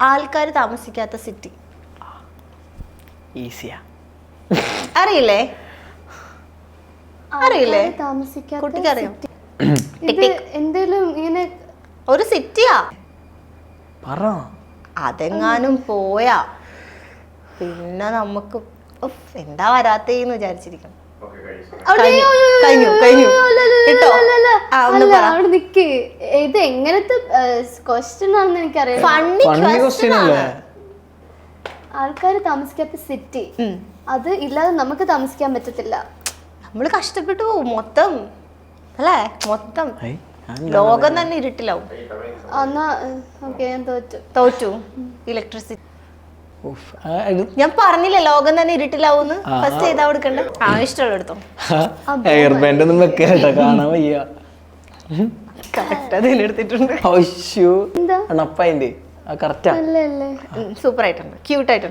ആൾക്കാർ താമസിക്കാത്ത സിറ്റി. ഈസിയാ. അറിയില്ലേ? അറിയില്ലേ? താമസിക്കാത്ത എന്തേലും ഇങ്ങനെ ഒരു സിറ്റിയാ. പറ. അതെങ്ങാനും പോയാ പിന്നെ നമുക്ക് എന്താ വരാത്തേന്ന് വിചാരിച്ചിരിക്കണം. ഇത് എങ്ങനത്തെ ക്വസ്റ്റ്യൻ ആണെന്ന് എനിക്കറിയാം. ആൾക്കാർ താമസിക്കാത്ത സിറ്റി, അത് ഇല്ലാതെ നമുക്ക് താമസിക്കാൻ പറ്റത്തില്ല. നമ്മള് കഷ്ടപ്പെട്ടു പോകും മൊത്തം, അല്ലേ? മൊത്തം ലോകം തന്നെ ഇരുട്ടിലാവും. എന്നാ ഓക്കെ, ഞാൻ തോറ്റു. ഇലക്ട്രിസിറ്റി. ഞാൻ പറഞ്ഞില്ലേ ലോകം തന്നെ ഇരുട്ടിലാവൂന്ന്. ഫസ്റ്റ് ചെയ്താ കൊടുക്കണ്ട. ഇഷ്ടമുള്ള എടുത്തോ. ഹെയർ ബാൻഡ് ഒന്നും വെക്കാട്ടോ, കാണാൻ വയ്യ. കറക്റ്റ് അതിനെടുത്തിട്ടുണ്ട്. അണപ്പതിന്റെ കറക്റ്റാ. സൂപ്പർ ആയിട്ടുണ്ട്, ക്യൂട്ട് ആയിട്ടുണ്ട്.